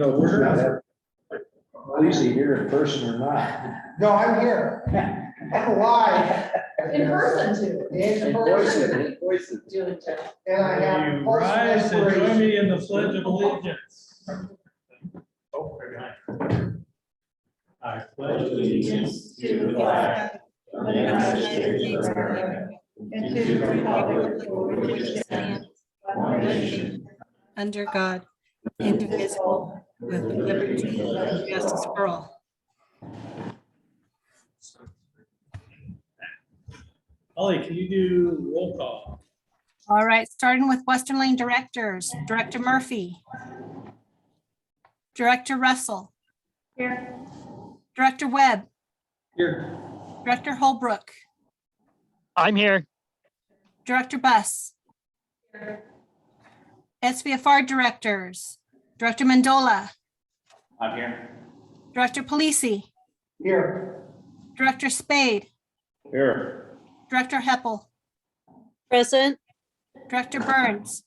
No, we're not. Lisa, here in person or not? No, I'm here. I'm alive. In person too. In Voice person. it. Doing it. And I have. You rise and join respiration. me in the Pledge of Allegiance. I pledge allegiance to the flag of the United States of America and to the republic for which it stands, one nation, under God, indivisible, with liberty and justice for all. Ollie, can you do roll call? All right, starting with Western Lane Directors, Director Murphy. Director Russell. Here. Director Webb. Here. Director Holbrook. I'm here. Director Buss. SVFR Directors, Director Mandola. I'm here. Director Polisi. Here. Director Spade. Here. Director Heppel. Present. Director Burns.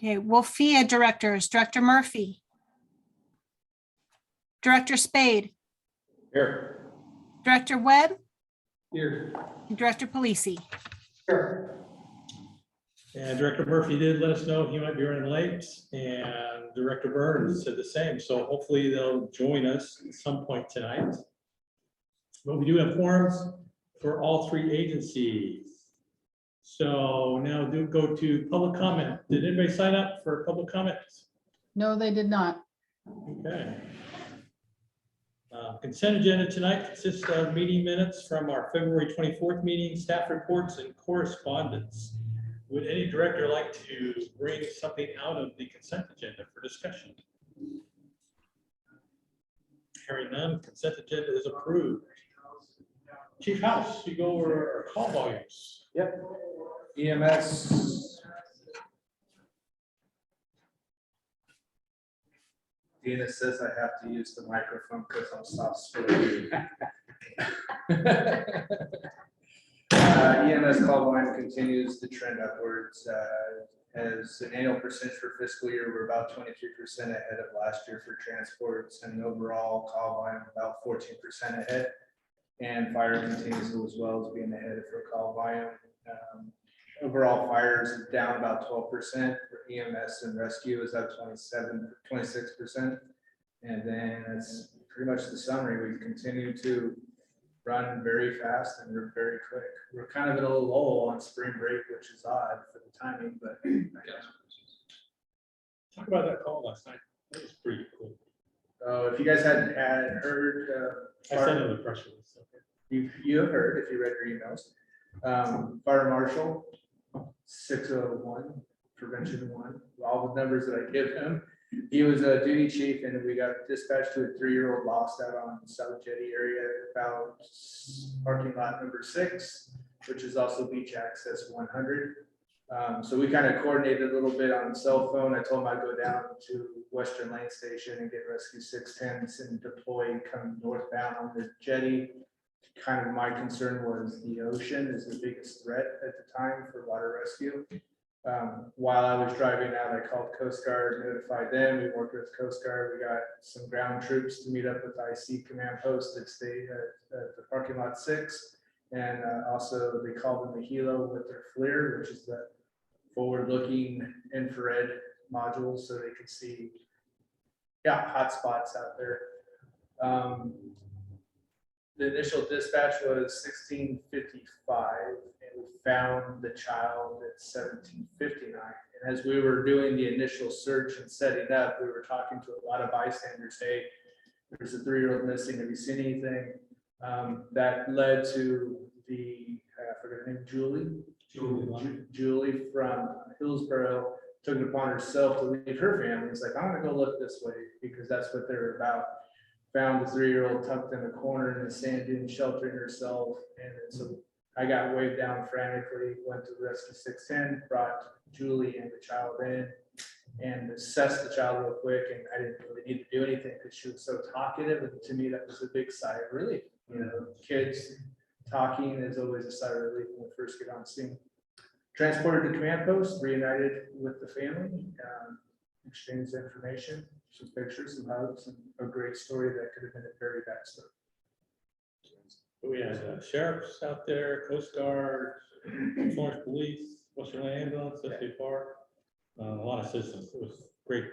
Okay, WLFEA Directors, Director Murphy. Director Spade. Here. Director Webb. Here. And Director Polisi. Here. And Director Murphy did let us know he might be running late, and Director Burns said the same. So hopefully they'll join us at some point tonight. But we do have forums for all three agencies. So now do go to public comment. Did anybody sign up for public comments? No, they did not. Okay. Consent agenda tonight consists of meeting minutes from our February 24th meeting, staff reports, and correspondence. Would any director like to bring something out of the consent agenda for discussion? Hearing none, consent agenda is approved. Chief House, you go over our call volumes. Yep. EMS. Dina says I have to use the microphone because I'm soft spoken. EMS call volume continues to trend upwards. As an annual percentage for fiscal year, we're about 23% ahead of last year for transports, and overall call volume about 14% ahead. And fire continues as well as being ahead for call volume. Overall fires is down about 12%. For EMS and rescue is up 26%. And then that's pretty much the summary. We continue to run very fast and we're very quick. We're kind of in a little lull on spring break, which is odd for the timing, but I guess. Talk about that call last night. That was pretty cool. If you guys hadn't heard, I sent in the press release. Okay. you have heard if you read your emails. Fire Marshal 601, Prevention 1, all the numbers that I give him. He was a duty chief and we got dispatched to a 3-year-old lost out on South Jetty area about parking lot number 6, which is also beach access 100. So we kind of coordinated a little bit on the cell phone. I told him I'd go down to Western Lane Station and get rescue 610s and deploy come northbound on the jetty. Kind of my concern was the ocean is the biggest threat at the time for water rescue. While I was driving out, I called Coast Guard, notified them. We worked with Coast Guard. We got some ground troops to meet up with IC command post that stayed at the parking lot 6. And also they called in the Hilo with their FLIR, which is the forward-looking infrared module, so they could see, hot spots out there. The initial dispatch was 16:55, and we found the child at 17:59. And as we were doing the initial search and setting up, we were talking to a lot of bystanders. Hey, there's a 3-year-old missing. Have you seen anything? That led to the, I forget her name, Julie from Hillsborough took it upon herself to leave her family. It's like, I'm gonna go look this way because that's what they're about. Found the 3-year-old tucked in the corner in the sand dune, sheltering herself. And so I got waved down frantically, went to rescue 610, brought Julie and the child in and assessed the child real quick. And I didn't really need to do anything because she was so talkative. And to me, that was a big sigh of relief. You know, kids talking is always a sigh of relief when we first get on scene. Transported to command post, reunited with the family. exchanged information, some pictures, some hugs, and a great story that could have been a very bad story. We had sheriffs out there, Coast Guard, Florence Police, Western Land Ambulance, SVFR, a lot of citizens. It was great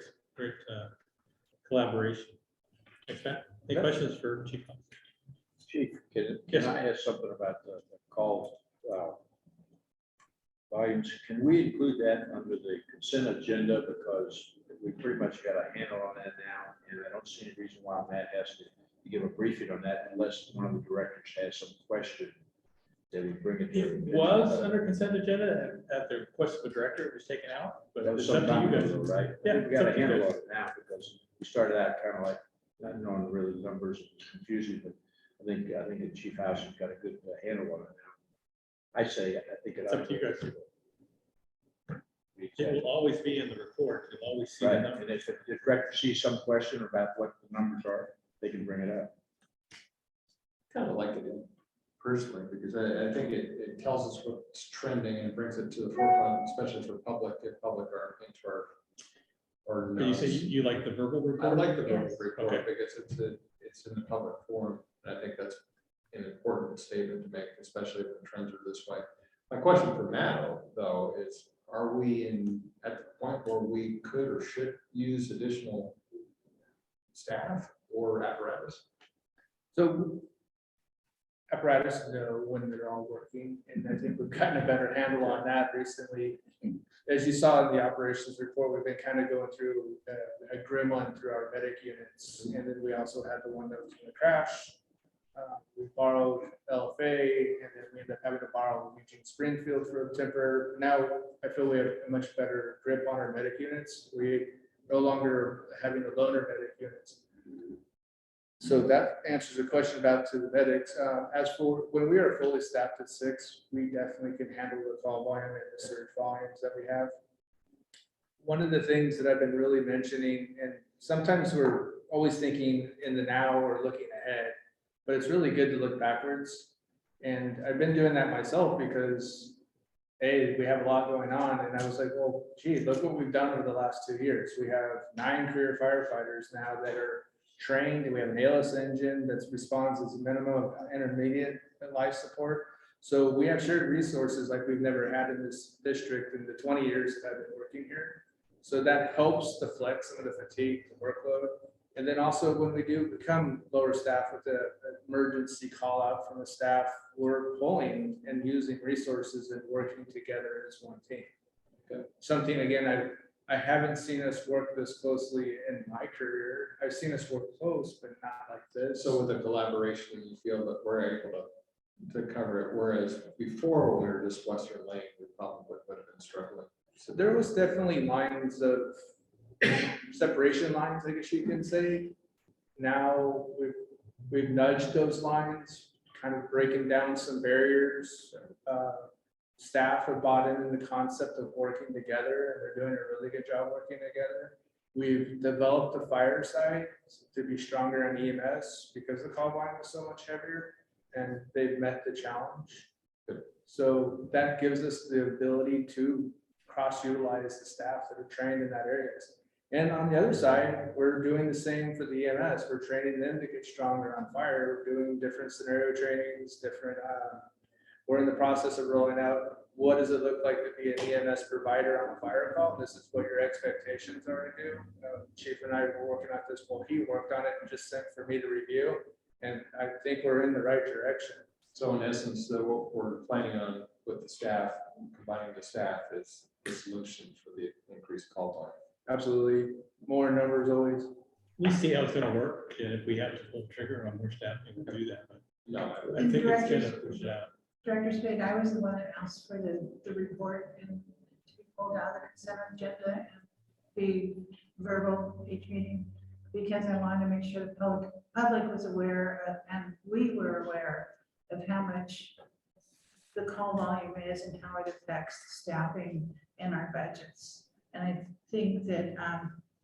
collaboration. Thanks, Matt. Any questions for Chief? Chief, Yes. can I ask something about the call volumes? Can we include that under the consent agenda? Because we pretty much got a handle on that now, and I don't see any reason why Matt has to give a briefing on that unless one of the directors has some question that we bring it It to. was under consent agenda at the request of the director. It was taken out, but That was it's up some to time you guys. ago, right? Yeah, We it's got up a to you handle guys. on it now because we started out kind of like not knowing really numbers, it was confusing, but I think the chief house has got a good handle on it now. I say, I think It's up to you guys. It Exactly. will always be in the report. You'll always see the Right, number. and if the director sees some question about what the numbers are, they can bring it up. Kind of like it personally, because I think it tells us what's trending and brings it to the forefront, especially for public, if public are into our. But you say you like the verbal I report? like the verbal Yes. report Okay. because it's in the public forum. And I think that's an important statement to make, especially if the trends are this way. My question for Matt, though, is are we at the point where we could or should use additional staff or apparatus? So apparatus know when they're all working, and I think we've gotten a better handle on that recently. As you saw in the operations report, we've been kind of going through a grim one through our medic units, and then we also had the one that was in the crash. We borrowed LFA, and then we ended up having to borrow Eugene Springfield for a temper. Now I feel we have a much better grip on our medic units. We no longer having to loan our medic units. So that answers the question about to the medics. As for when we are fully staffed at 6, we definitely can handle the call volume and the surge volumes that we have. One of the things that I've been really mentioning, and sometimes we're always thinking in the now or looking ahead, but it's really good to look backwards. And I've been doing that myself because we have a lot going on. And I was like, well, gee, look what we've done over the last 2 years. We have 9 career firefighters now that are trained, and we have an ALS engine that responds as a minimum of intermediate life support. So we have shared resources like we've never had in this district in the 20 years that I've been working here. So that helps to flex some of the fatigue, the workload. And then also when we do become lower staff with the emergency call out from the staff, we're pulling and using resources and working together as one team. Something, again, I haven't seen us work this closely in my career. I've seen us work close, but not like this. So with the collaboration, you feel that we're able to cover it, whereas before when we were just Western Lane, we probably would have been struggling. So there was definitely lines of separation lines, I guess you can say. Now we've nudged those lines, kind of breaking down some barriers. Staff have bought into the concept of working together, and they're doing a really good job working together. We've developed the fire side to be stronger on EMS because the call volume is so much heavier, and they've met the challenge. So that gives us the ability to cross-utilize the staff that are trained in that areas. And on the other side, we're doing the same for the EMS. We're training them to get stronger on fire. We're doing different scenario trainings, we're in the process of rolling out, what does it look like to be an EMS provider on a fire call? This is what your expectations are to do. Chief and I were working on this, well, he worked on it and just sent for me to review. And I think we're in the right direction. So in essence, what we're planning on with the staff, combining the staff is the solution for the increased call volume. Absolutely. More numbers always. We see how it's gonna work, and if we have to pull the trigger on more staffing, we'll do that. But No, I think it's gonna push it out. Director Spade, I was the one that asked for the report and to be pulled out of the consent agenda and be verbal each meeting, because I wanted to make sure the public was aware of, and we were aware of how much the call volume is and how it affects staffing in our budgets. And I think that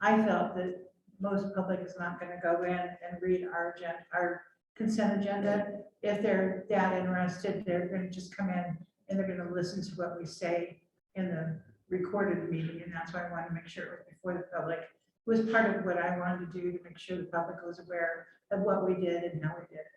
I felt that most public is not going to go in and read our consent agenda. If they're that interested, they're going to just come in and they're going to listen to what we say in the recorded meeting, and that's why I wanted to make sure it was before the public. It was part of what I wanted to do to make sure the public was aware of what we did and how we did it.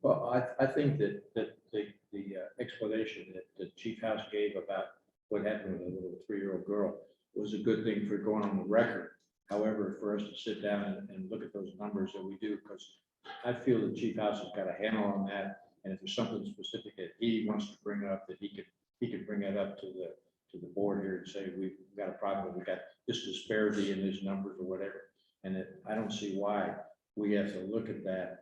Well, I think that the explanation that the Chief House gave about what happened with a little 3-year-old girl was a good thing for going on the record. However, for us to sit down and look at those numbers that we do, because I feel the Chief House has got a handle on that. And if there's something specific that he wants to bring up, that he could bring that up to the board here and say, we've got a problem, we got this disparity in these numbers or whatever. And that I don't see why we have to look at that.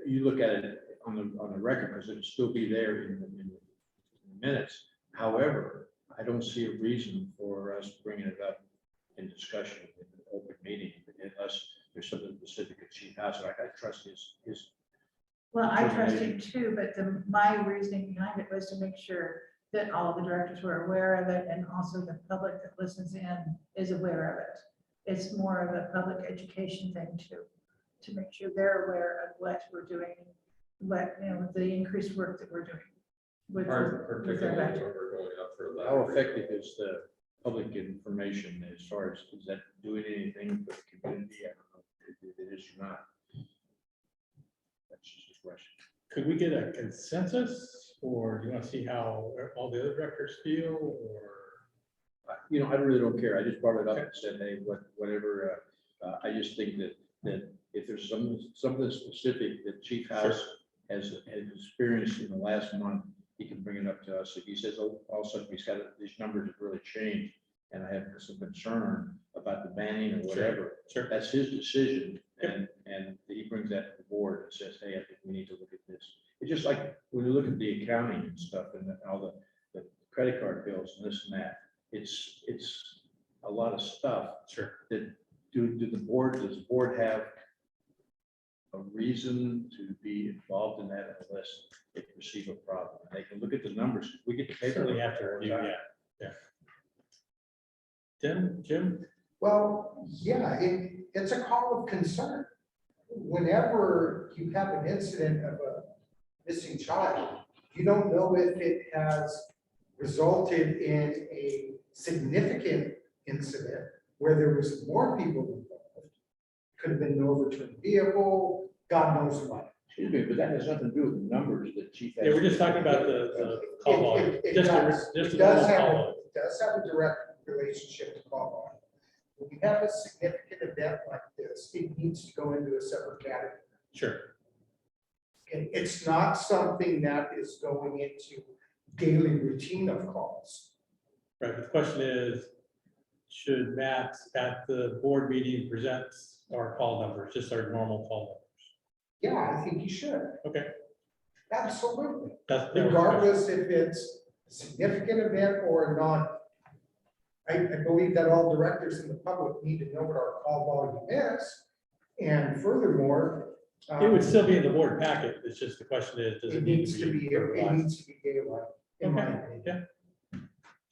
You look at it on the record, because it'll still be there in the minutes. However, I don't see a reason for us bringing it up in discussion in an open meeting unless there's something specific at Chief House. Like I trust his. Well, I trust him too, but my reasoning behind it was to make sure that all of the directors were aware of it, and also the public that listens in is aware of it. It's more of a public education thing too, to make sure they're aware of what we're doing, what, the increased work that we're doing. with Particularly with our when budget. we're going up for. How effective is the public information as far as, is that doing anything for the community? I don't know if it is or not. That's just a question. Could we get a consensus, or do you want to see how all the other directors feel, or? I really don't care. I just brought it up and said, hey, whatever. I just think that if there's something specific that Chief House has experienced in the last month, he can bring it up to us. If he says, oh, all of a sudden he's got these numbers have really changed, and I have some concern about the banning or whatever. Sure. That's his decision, and he brings that to the board and says, hey, I think we need to look at this. It's just like when you look at the accounting and stuff and all the credit card bills and this and that. It's a lot of stuff. Sure. That does the board have a reason to be involved in that unless they perceive a problem? They can look at the numbers. We get the paper. Certainly have to review, yeah. Jim? Well, yeah, it's a call of concern. Whenever you have an incident of a missing child, you don't know if it has resulted in a significant incident where there was more people involved. Could have been an overturned vehicle, God knows what. Excuse me, but that has nothing to do with the numbers that Chief. Yeah, we're just talking about the call volume. It Just does. just It a does normal have call a- volume. it does have a direct relationship to call volume. When we have a significant event like this, it needs to go into a separate category. Sure. And it's not something that is going into daily routine of calls. Right, but the question is, should Matt at the board meeting present our call numbers, just our normal call Yeah, I think you should. Okay. Absolutely. numbers? That's Regardless if it's a significant event or not. I believe that all directors in the public need to know what our call volume is. And furthermore, It would still be in the board packet. It's just the question is, does it it need needs to be, it verbalized? needs to be daylight, in my Okay, opinion. yeah.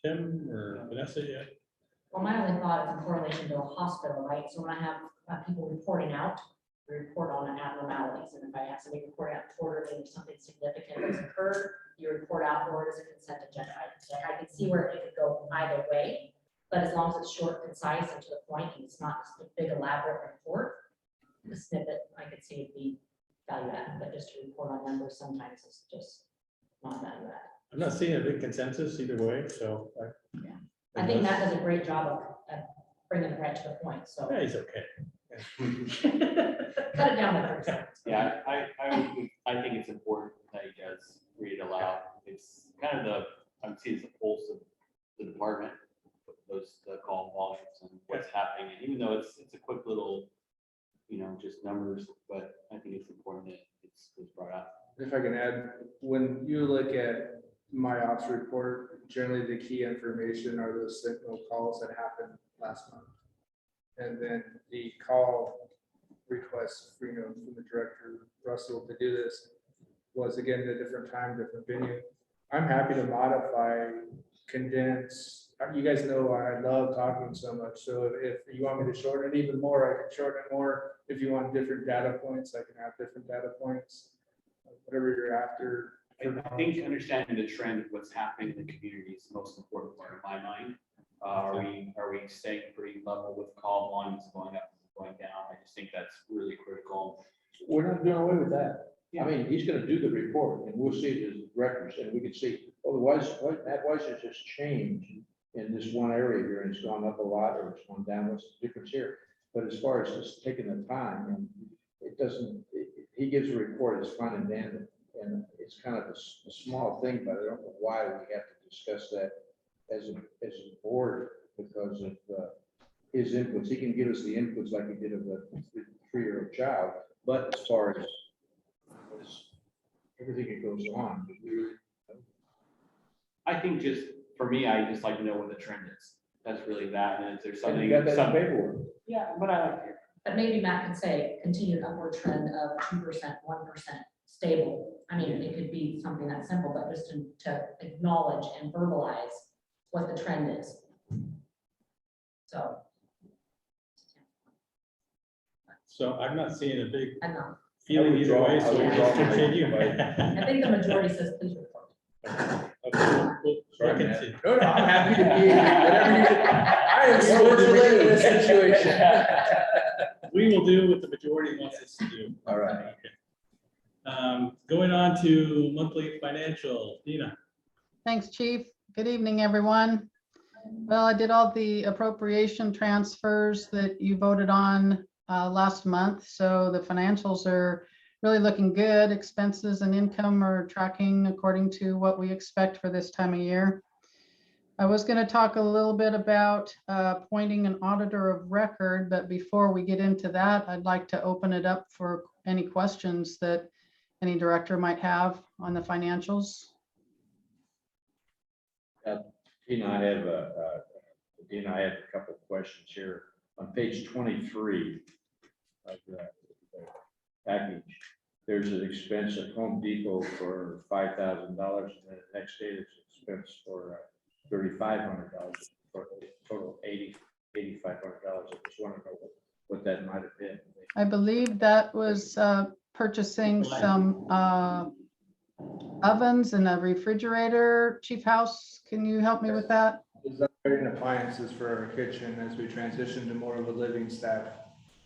Tim or Vanessa, yeah? Well, my only thought is in correlation to a hospital, right? So when I have people reporting out, we report on abnormalities. And if I have somebody report out quarterly or something significant has occurred, you report out or as a consent agenda item. So I can see where it could go either way. But as long as it's short, concise, and to the point, and it's not just a big elaborate report, the snippet, I could see would be value added, but just to report on numbers sometimes is just not value added. I'm not seeing a big consensus either way, so. I think Matt does a great job of bringing it right to the point, so Yeah, he's okay. cut it down to 30 seconds. Yeah, I think it's important that he does read it aloud. It's kind of I would say it's the pulse of the department, the call volumes and what's happening. And even though it's a quick little, just numbers, but I think it's important that it's brought up. If I can add, when you look at my ops report, generally the key information are those signal calls that happened last month. And then the call request, from the director, Russell, to do this was again, a different time, different venue. I'm happy to modify, condense. You guys know I love talking so much. So if you want me to shorten it even more, I can shorten it more. If you want different data points, I can have different data points. Whatever you're after. I think understanding the trend of what's happening in the community is the most important part of my mind. Are we staying pretty level with call volumes going up, going down? I just think that's really critical. We're not doing away with that. I mean, he's gonna do the report and we'll see it as records and we can see, otherwise, why is it just changed in this one area here and it's gone up a lot or it's gone down, what's the difference here? But as far as just taking the time and it doesn't, he gives a report, it's fine and dandy. And it's kind of a small thing, but I don't know why we have to discuss that as a board because of his inputs. He can give us the inputs like he did of the 3-year-old child, but as far as everything that goes on. I think just, for me, I just like to know what the trend is. That's really that, and if there's And something. you got that some- paperwork. Yeah, but I like to hear. But maybe Matt can say continued upward trend of 2%, 1% stable. I mean, it could be something that simple, but just to acknowledge and verbalize what the trend is. So. So I'm not seeing a big I know. feeling either way, so we just continue. I think the majority says please report. Okay, we'll continue. No, I'm happy to be, whatever you, I am sportsman in this situation. We will do what the majority wants us to do. All right. Okay. Going on to monthly financial, Dina. Thanks, Chief. Good evening, everyone. Well, I did all the appropriation transfers that you voted on last month, so the financials are really looking good. Expenses and income are tracking according to what we expect for this time of year. I was going to talk a little bit about appointing an auditor of record, but before we get into that, I'd like to open it up for any questions that any director might have on the financials. Dina, I have a couple of questions here. On page 23 of the package, there's an expense at Home Depot for $5,000, and then the next day there's an expense for $3,500, for a total of $8,500. I just want to know what that might have been. I believe that was purchasing some ovens and a refrigerator. Chief House, can you help me with that? Upgrading appliances for our kitchen as we transition to more of a living staff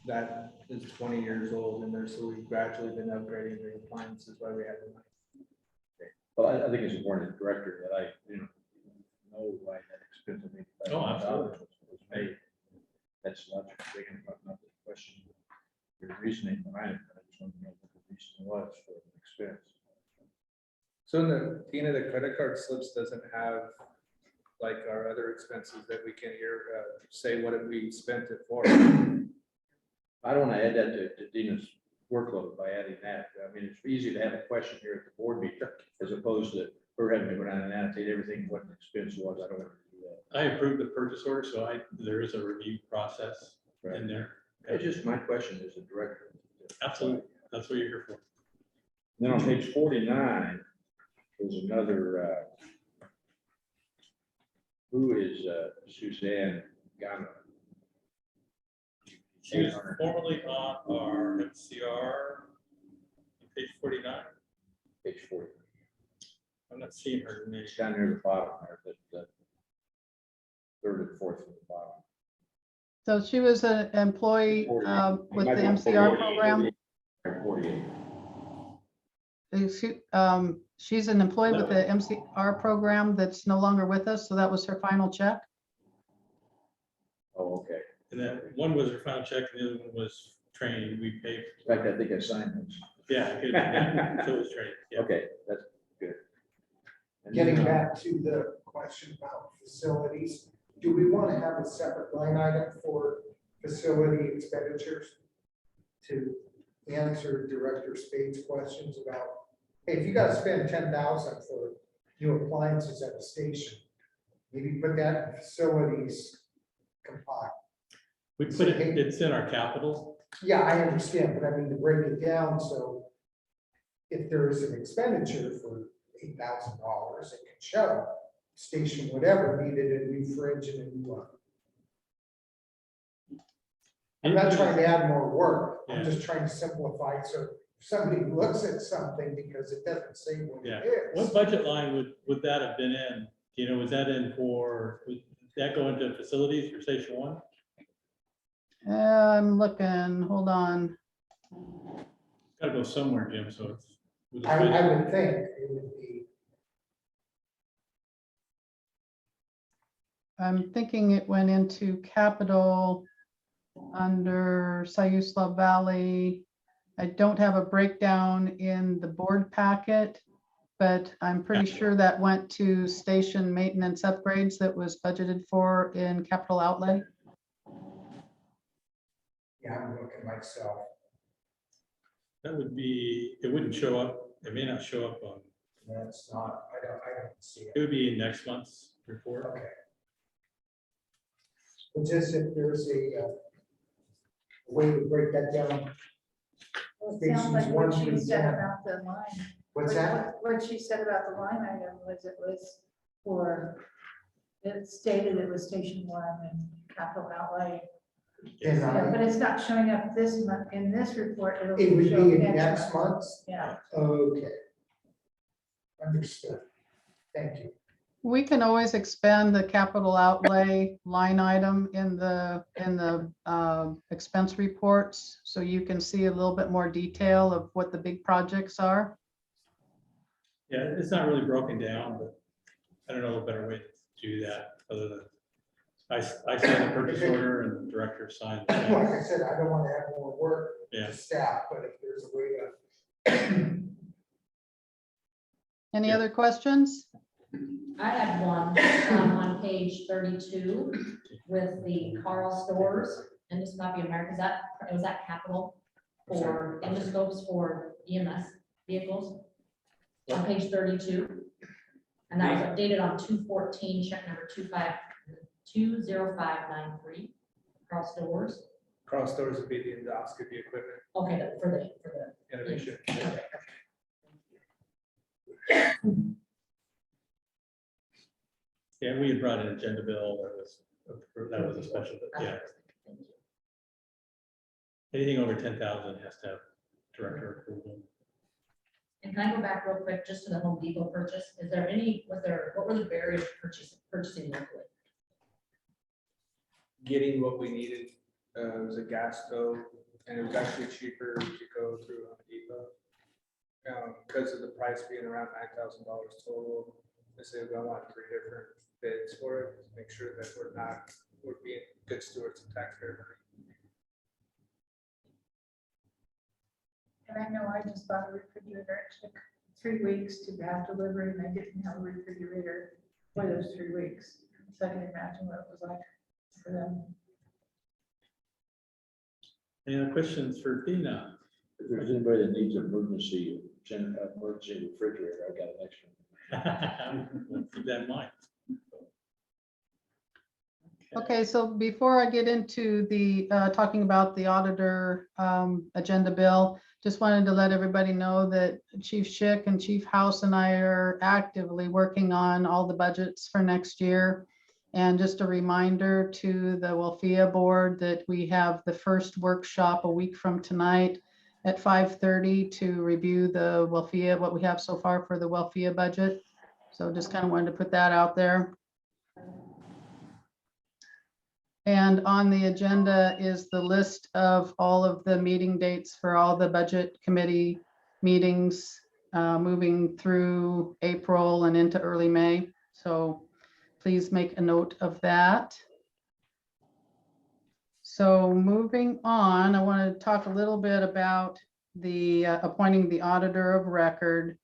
that is 20 years old in there, so we've gradually been upgrading the appliances while we have the money. Okay. Well, I think it's important, as director, that I know why that expense of $8,500 was made. That's not the question. Your reasoning behind it, but I just want to know what the reason was for the expense. So Tina, the credit card slips doesn't have like our other expenses that we can hear, say what we spent it for. I don't want to add that to Dina's workload by adding that. I mean, it's easy to have a question here at the board meeting as opposed to her having to go down and annotate everything, what the expense was. I don't want to do that. I approved the purchase order, so there is a review process in there. It's just my question as a director. Absolutely. That's what you're here for. Then on page 49, there's another, who is Suzanne Gano? She was formerly on our MCR, page 49. Page 40. I'm not seeing her name. It's down near the bottom there, the third and fourth from the bottom. So she was an employee with the MCR program. 48. She's an employee with the MCR program that's no longer with us, so that was her final check. Oh, okay. And then one was her final check, and the other one was training. We paid. In fact, I think I signed those. Yeah, it could have been. So it was training. Yeah. Okay, that's good. And Getting then, back to the question about facilities, do we want to have a separate line item for facility expenditures to answer Director Spade's questions about, hey, if you got to spend 10,000 for new appliances at the station, maybe put that in facilities compile. We put it, it's in our capital. Yeah, I understand, but I mean to break it down, so if there is an expenditure for $8,000, it can show station whatever needed a new fridge and a new one. I'm not trying to add more work, I'm just trying to simplify, so if somebody looks at something because it doesn't say what Yeah. it is. What budget line would that have been in? Was that in for that go into facilities for station one? I'm looking, hold on. Gotta go somewhere, Jim, so it's. with the I station- would think it would be, I'm thinking it went into capital under Siuslaw Valley. I don't have a breakdown in the board packet, but I'm pretty sure that went to station maintenance upgrades that was budgeted for in capital outlay. yeah, I'm looking myself. That would be, it wouldn't show up, it may not show up on, That's not, I don't see it it. would be in next month's report. Okay. But just if there's a way to break that down. Well, it sounds like Stations what 1 she through said 10. about the line. What's that? What she said about the line item was it was for, it stated it was station one and capital outlay. Then Yeah, but it's not showing up this month in this report. It'll it would show be in next month. month's? Yeah. Okay. Understood. Thank you. We can always expand the capital outlay line item in the expense reports, so you can see a little bit more detail of what the big projects are. Yeah, it's not really broken down, but I don't know a better way to do that, other than I signed the purchase order and the director signed. the Like check. I said, I don't want to have more work Yeah. to staff, but if there's a way to. Any Yeah. other questions? I had one on page 32 with the Carl Stores endoscopy America. Was that capital for endoscopes for EMS vehicles? On page 32. And that was updated on 2/14, check number 20593. Carl Stores. Carl Stores would be the endoscopy equipment Okay, for the. innovation. Yeah, we had brought an agenda bill that was a special, but yeah, anything over 10,000 has to have director approval. And can I go back real quick just to the Home Depot purchase? What were the barriers to purchasing locally? Getting what we needed, it was a gas stove, and it was actually cheaper to go through Home Depot. Because of the price being around $9,000 total, I said I want 3 different bids for it, to make sure that we're being good stewards of taxpayer money. And I know I just bought a refrigerator. It took 3 weeks to have delivery and I didn't have a refrigerator for those 3 weeks. So I can imagine what it was like for them. Any other questions for Dina? If there's anybody that needs an emergency refrigerator, I got an extra. We'll keep that in mind. Okay, so before I get into the talking about the auditor agenda bill, just wanted to let everybody know that Chief Schick and Chief House and I are actively working on all the budgets for next year. And just a reminder to the WLFEA board that we have the first workshop a week from tonight at 5:30 to review the WLFEA, what we have so far for the WLFEA budget. So just kind of wanted to put that out there. And on the agenda is the list of all of the meeting dates for all the budget committee meetings moving through April and into early May. So please make a note of that. So moving on, I want to talk a little bit about the appointing the auditor of record.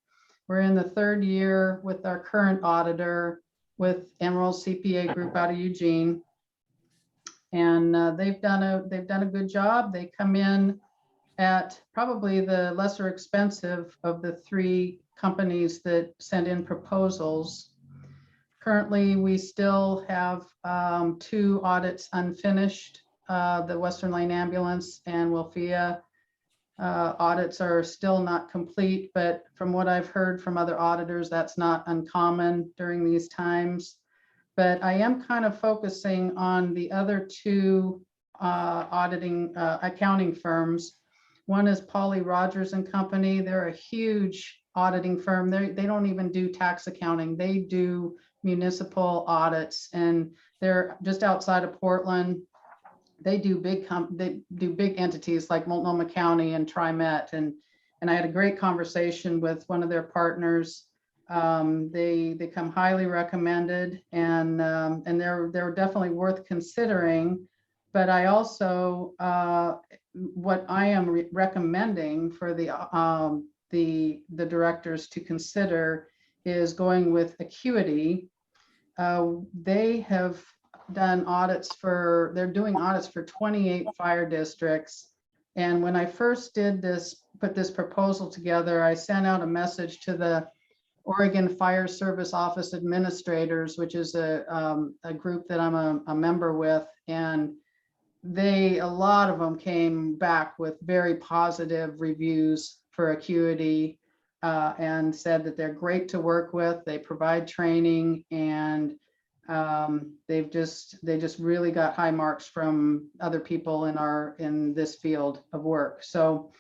We're in the 3rd year with our current auditor with Emerald CPA Group out of Eugene. And they've done a good job. They come in at probably the lesser expensive of the 3 companies that sent in proposals. Currently, we still have 2 audits unfinished. The Western Lane Ambulance and WLFEA audits are still not complete, but from what I've heard from other auditors, that's not uncommon during these times. But I am kind of focusing on the other 2 auditing accounting firms. One is Polly Rogers and Company. They're a huge auditing firm. They don't even do tax accounting. They do municipal audits, and They're just outside of Portland. They do big entities like Multnomah County and TriMet, and I had a great conversation with one of their partners. They come highly recommended, and they're definitely worth considering. But I also what I am recommending for the directors to consider is going with Acuity. They have done audits they're doing audits for 28 fire districts. And when I first put this proposal together, I sent out a message to the Oregon Fire Service Office Administrators, which is a group that I'm a member with. And a lot of them came back with very positive reviews for Acuity, and said that they're great to work with. They provide training, and they just really got high marks from other people in this field of work. So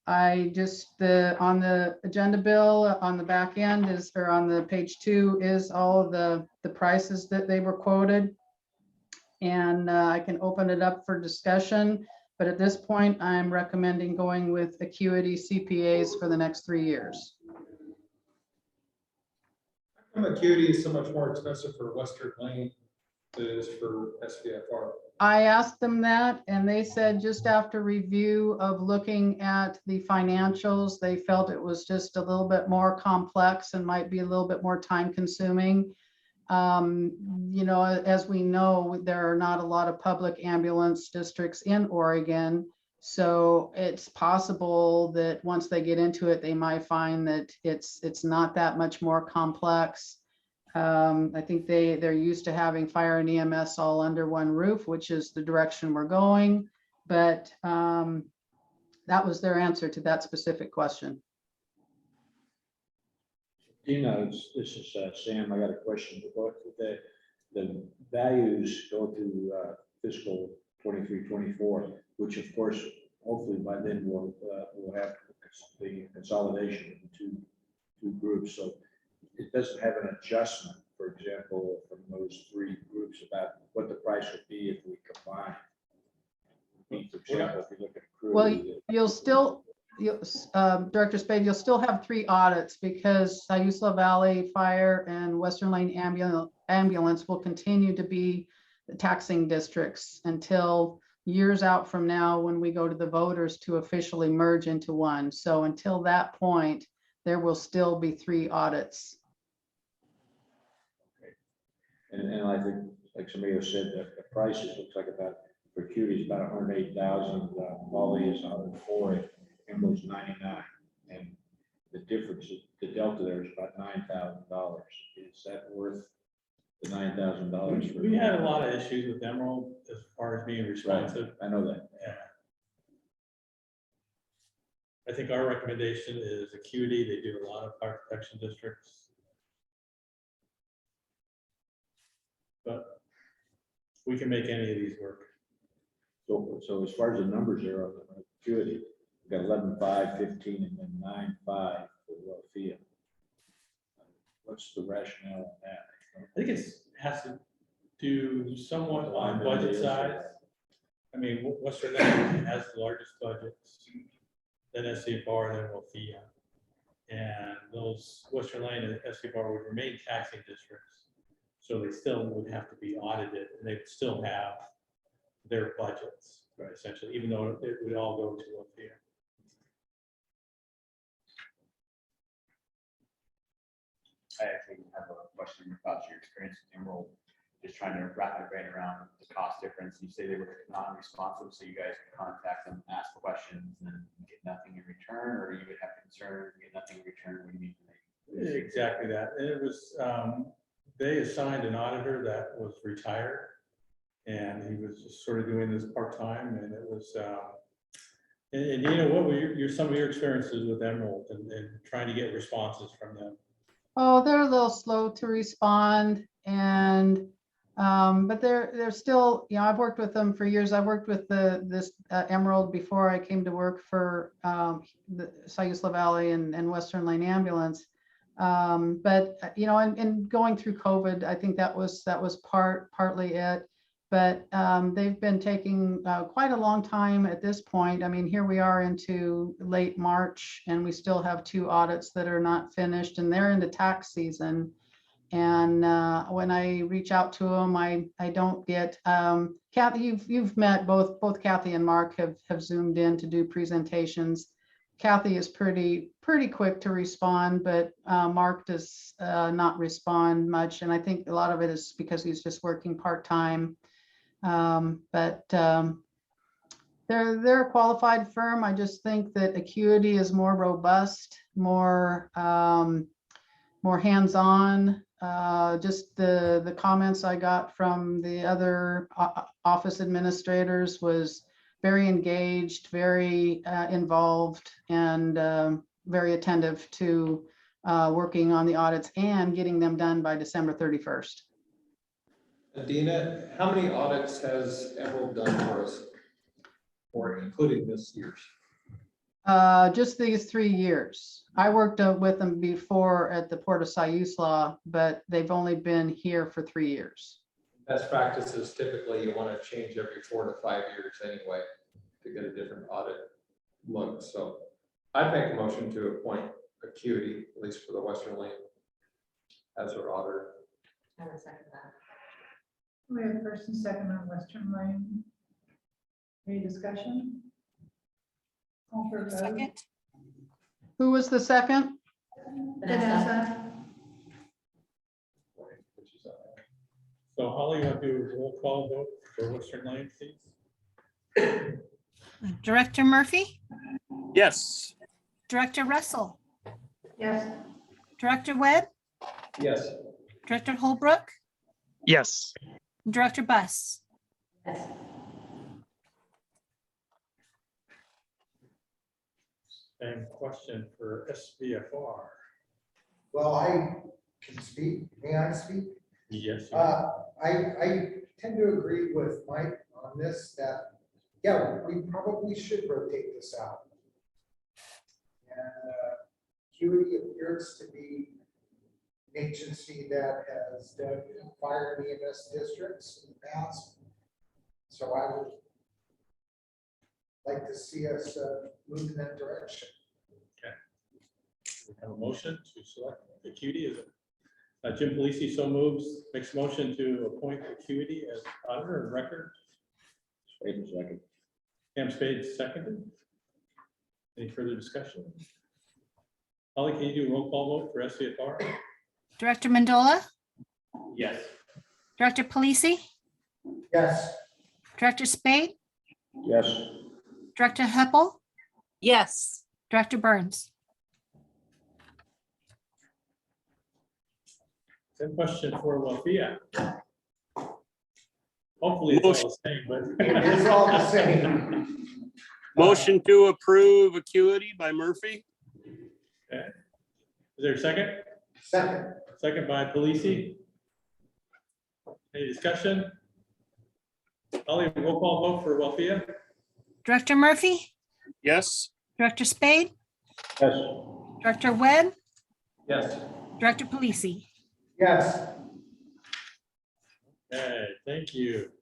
on the agenda bill on the back end or on the page 2 is all of the prices that they were quoted. And I can open it up for discussion, but at this point, I'm recommending going with Acuity CPAs for the next 3 years. Acuity is so much more expensive for Western Lane than it is for SVFR. I asked them that, and they said just after review of looking at the financials, they felt it was just a little bit more complex and might be a little bit more time consuming. As we know, there are not a lot of public ambulance districts in Oregon. So it's possible that once they get into it, they might find that it's not that much more complex. I think they're used to having fire and EMS all under one roof, which is the direction we're going. But that was their answer to that specific question. Dina, this is Sam. I got a question. The values go through fiscal 23-24, which of course, hopefully by then we'll have the consolidation of the two groups. So it doesn't have an adjustment, for example, from those 3 groups about what the price would be if we combine. For example, if you look at crew. Well, Director Spade, you'll still have 3 audits because Sayula Valley Fire and Western Lane Ambulance will continue to be the taxing districts until years out from now when we go to the voters to officially merge into one. So until that point, there will still be 3 audits. Okay. And I think, like somebody else said, that the prices looks like about, for Acuity is about 108,000, Volley is 104, and goes 99. And the difference, the delta there is about $9,000. Is that worth the $9,000? We had a lot of issues with Emerald as far as being responsive. Right. I know that. Yeah. I think our recommendation is Acuity. They do a lot of fire protection districts. But we can make any of these work. So as far as the numbers are on the Acuity, we've got 11.5, 15, and then 9.5 for WLFEA. What's the rationale on that? I think it has to do somewhat on budget size. I mean, Western Lane has the largest budgets, then SVFR, then WLFEA. And those Western Lane and SVFR would remain taxing districts. So they still would have to be audited, and they would still have their budgets, right, essentially, even though it would all go to WLFEA. I actually have a question about your experience with Emerald, just trying to wrap my brain around the cost difference. You say they were non-responsive, so you guys can contact them, ask questions, and get nothing in return, or you would have concerns, get nothing in return. What do you mean? Exactly that. And it was, they assigned an auditor that was retired, and he was just sort of doing this part-time, and it was, and you know, what were some of your experiences with Emerald and trying to get responses from them? Oh, they're a little slow to respond, and but they're still, I've worked with them for years. I worked with this Emerald before I came to work for the Sayula Valley and Western Lane Ambulance. But, you know, and going through COVID, I think that was partly it. But they've been taking quite a long time at this point. I mean, here we are into late March and we still have 2 audits that are not finished and they're into tax season. And when I reach out to them, I don't get, Kathy, you've met both Kathy and Mark have zoomed in to do presentations. Kathy is pretty quick to respond, but Mark does not respond much. And I think a lot of it is because he's just working part-time. But they're a qualified firm. I just think that Acuity is more robust, more hands-on. Just the comments I got from the other office administrators was very engaged, very involved, and very attentive to working on the audits and getting them done by December 31st. Adina, how many audits has Emerald done for us? Or including this year's? Just these 3 years. I worked with them before at the Port of Siuslaw, but they've only been here for 3 years. Best practices, typically you want to change every 4 to 5 years anyway to get a different audit look. So I'd make a motion to appoint Acuity, at least for the Western Lane, as our auditor. I would second that. We have first and second on Western Lane. Any discussion? Call for a vote. Second. Who was the second? Vanessa. So Holly, you want to do a roll call vote for Western Lane, please? Director Murphy, Yes. Director Russell, Yes. Director Webb, Yes. Director Holbrook, Yes. Director Buss. Yes. And question for SVFR. Well, I can speak. May I speak? Yes. I tend to agree with Mike on this, that, yeah, we probably should rotate this out. And Acuity appears to be an agency that has done fire and EMS districts in the past. So I would like to see us move in that direction. We have a motion to select Acuity as Jim Polisi so moves, makes a motion to appoint Acuity as auditor of record. Wait a second. Cam Spade seconded. Any further discussion? Holly, can you do a roll call vote for SVFR? Director Mandola, Yes. Director Polisi, Yes. Director Spade, Yes. Director Heppel, Yes. Director Burns. Same question for WLFEA. Hopefully it's all the same, but. It is all the same. Motion to approve Acuity by Murphy. Okay. Is there a second? Second. Second by Polisi. Any discussion? Holly, roll call vote for WLFEA? Director Murphy, Yes. Director Spade, Yes. Director Webb, Yes. Director Polisi. Yes. Okay, thank you.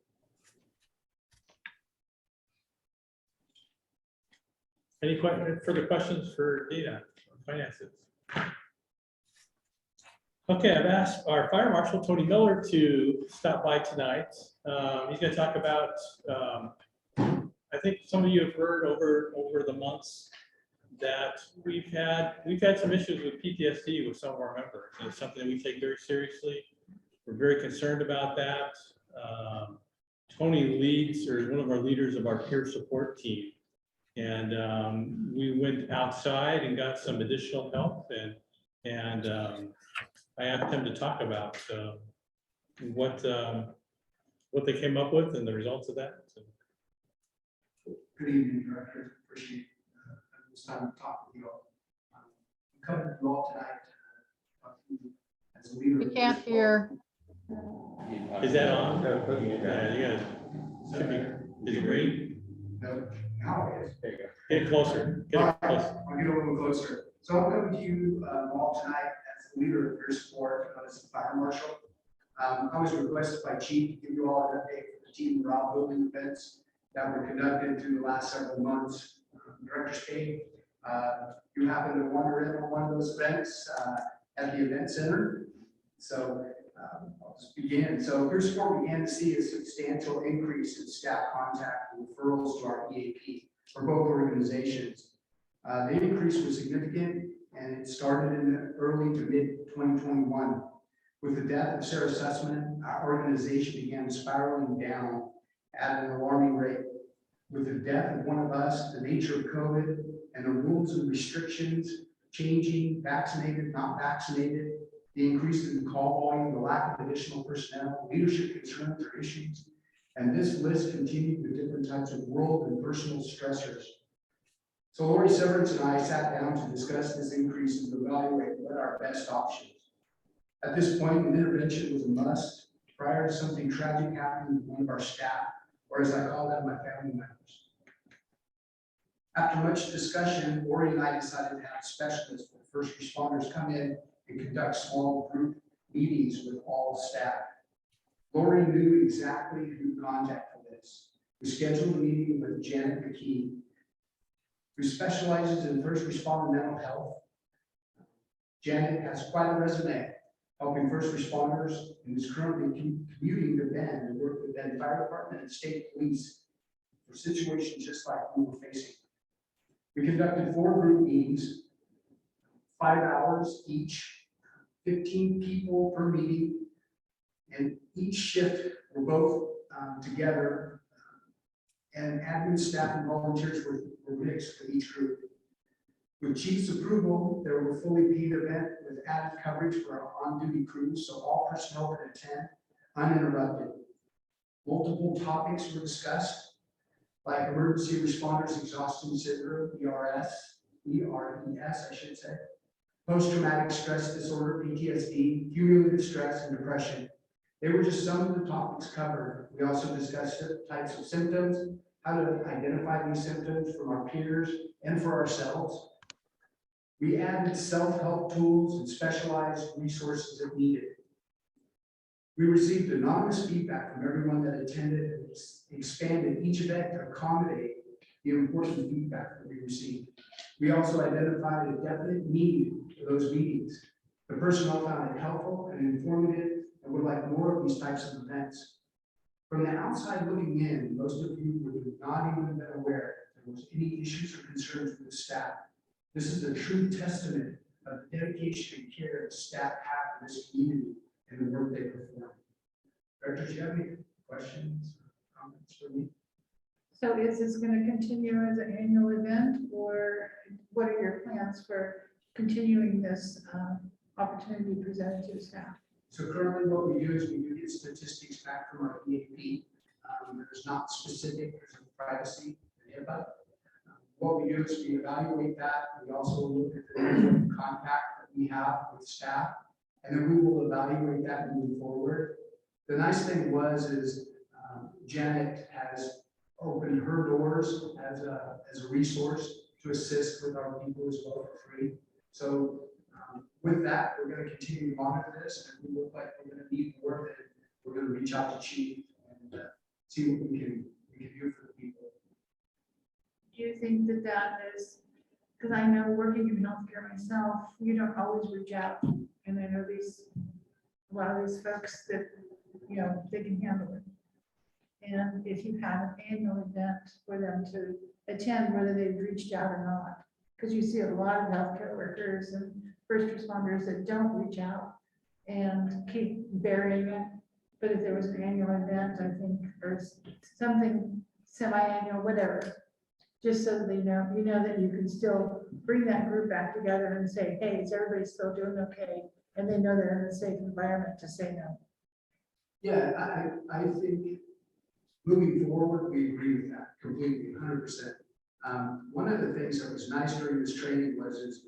Any further questions for Dina on finances? Okay, I've asked our fire marshal, Tony Miller, to stop by tonight. He's going to talk about, I think some of you have heard over the months that we've had some issues with PTSD with some of our members. And it's something that we take very seriously. We're very concerned about that. Tony leads, or is one of our leaders of our peer support team. And we went outside and got some additional help, and I asked him to talk about what they came up with and the results of that. So, Good evening, Director. Appreciate this time to talk with you all. Coming to you all tonight as a leader. We can't hear. is that on? Yeah, you guys should be. Is it great? No, now it is. There you go. Get it closer. Get it closer. I'll get a little closer. So I'm coming to you all tonight as the leader of peer support, as the fire marshal. I was requested by Chief to give you all an update for the team morale building events that were conducted through the last several months. Director Spade, you happened to wander in on one of those events at the event center. So I'll just begin. So Peer Support began to see a substantial increase in staff contact and referrals to our EAP for both organizations. The increase was significant, and it started in the early to mid 2021. With the death of Sarah Sussman, our organization began spiraling down at an alarming rate. With the death of one of us, the nature of COVID, and the rules and restrictions changing, vaccinated, not vaccinated, the increase in the call volume, the lack of additional personnel, leadership concerns or issues, and this list continued with different types of world and personal stressors. So Lori Severance and I sat down to discuss this increase and evaluate what are our best options. At this point, an intervention was a must prior to something tragic happening to one of our staff, or as I call them, my family members. After much discussion, Lori and I decided to have specialists for first responders come in and conduct small group meetings with all staff. Lori knew exactly who to contact for this. We scheduled a meeting with Janet McKee, who specializes in first responder mental health. Janet has quite a resume, helping first responders, and is currently commuting to Bend to work with Bend Fire Department and state police for situations just like we were facing. We conducted 4 group meetings, 5 hours each, 15 people per meeting, and each shift were both together, and admin staff and volunteers were mixed with each group. With Chief's approval, there were fully paid event with added coverage for our on-duty crews, so all personnel could attend uninterrupted. Multiple topics were discussed, like emergency responders exhaustion syndrome, ERS, I should say, post-traumatic stress disorder, PTSD, cumulative stress, and depression. They were just some of the topics covered. We also discussed types of symptoms, how to identify these symptoms from our peers and for ourselves. We added self-help tools and specialized resources if needed. We received anonymous feedback from everyone that attended and expanded each event to accommodate the important feedback that we received. We also identified a definite need for those meetings. The personnel found it helpful and informative and would like more of these types of events. From the outside looking in, most of you would not even been aware if there was any issues or concerns with the staff. This is a true testament of the dedication and care that staff have in this community and the work they perform. Director, do you have any questions or comments for me? So is this going to continue as an annual event, or what are your plans for continuing this opportunity presented to the staff? So currently what we do is we do get statistics back from our EAP. There's not specific, there's a privacy and HIPAA. What we do is we evaluate that. We also look at the contact that we have with staff, and then we will evaluate that moving forward. The nice thing is Janet has opened her doors as a resource to assist with our people as well for free. So with that, we're going to continue to monitor this, and we look like we're going to need more of it. We're going to reach out to Chief and see what we can do for the people. Do you think that that is, because I know working in healthcare myself, you don't always reach out, and I know a lot of these folks that, you know, they can handle it. And if you had an annual event for them to attend, whether they've reached out or not, because you see a lot of healthcare workers and first responders that don't reach out and keep burying it. But if there was an annual event, I think, or something semi-annual, whatever, just so that they know, you know, that you can still bring that group back together and say, hey, is everybody still doing okay? And they know they're in a safe environment to say no. Yeah, I think moving forward, we agree with that completely, 100%. One of the things that was nice during this training is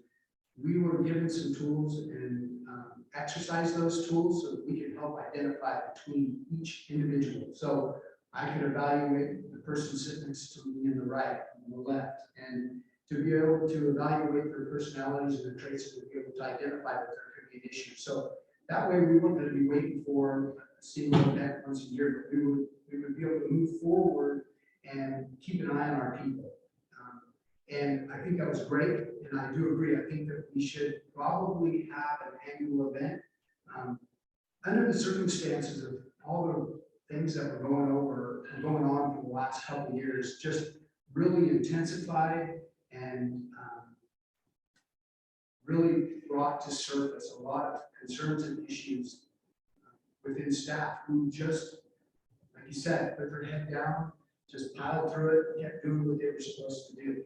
we were given some tools and exercise those tools so that we can help identify between each individual. So I could evaluate the person sitting next to me in the right and the left, and to be able to evaluate their personalities and their traits and to be able to identify that they're be an issue. So that way we wouldn't be waiting for a single event once a year, but we would be able to move forward and keep an eye on our people. And I think that was great, and I do agree, I think that we should probably have an annual event. Under the circumstances of all the things that were going on for the last couple of years, just really intensified and really brought to surface a lot of concerns and issues within staff who just, like you said, put their head down, just piled through it, kept doing what they were supposed to do.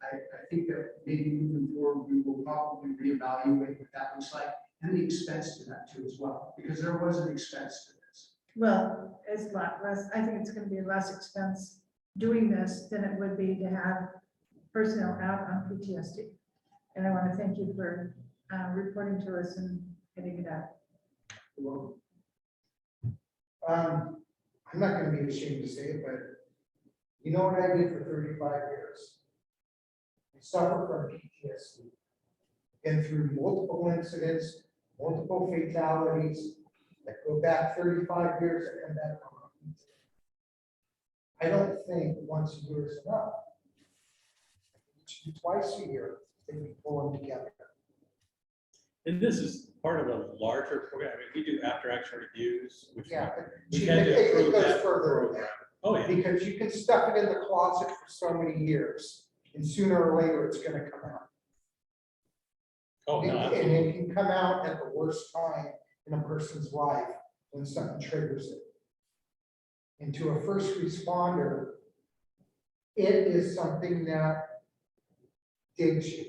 I think that maybe moving forward, we will probably reevaluate what that looks like and the expense to that too as well, because there was an expense to this. Well, it's a lot less, I think it's gonna be less expense doing this than it would be to have personnel out on PTSD. And I want to thank you for reporting to us and getting it out. Well, I'm not gonna be ashamed to say it, but you know what I did for 35 years? I suffer from PTSD. Been through multiple incidents, multiple fatalities that go back 35 years and come back on. I don't think once a year is enough. It should be twice a year, they be pulling together. And this is part of a larger program. I mean, we do after action reviews, which Yeah, we but tend to it approve goes that further than program. that. Oh, yeah. Because you can stuff it in the closet for so many years, and sooner or later, it's gonna come out. Oh, no, And absolutely. it can come out at the worst time in a person's life when something triggers it. And to a first responder, it is something that digs you.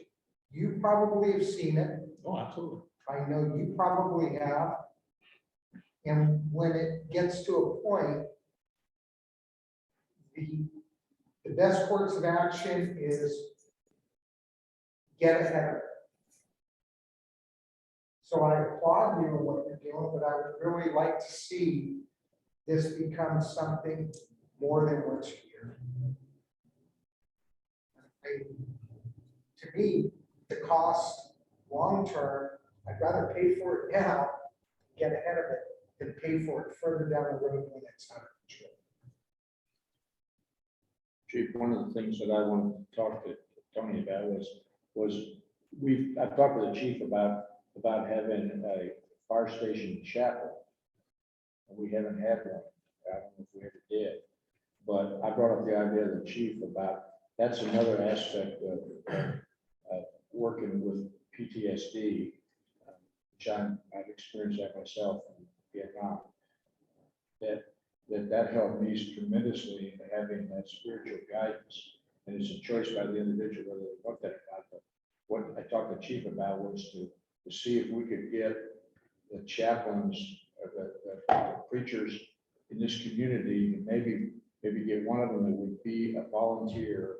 You probably have seen it. Oh, absolutely. I know you probably have. And when it gets to a point, the best course of action is get ahead of it. So I applaud you on what you're doing, but I would really like to see this become something more than once a year. To me, the cost long-term, I'd rather pay for it now, get ahead of it, than pay for it further down the road when it's out of control. Chief, one of the things that I wanted to talk to Tony about was I've talked to the chief about having a fire station chapel. We haven't had one. I don't know if we ever did. But I brought up the idea to the chief about, that's another aspect of working with PTSD, which I've experienced that myself in Vietnam. That helped me tremendously in having that spiritual guidance. And it's a choice by the individual whether they want that or not. But what I talked to the chief about was to see if we could get the chaplains, or the preachers in this community, and maybe get one of them that would be a volunteer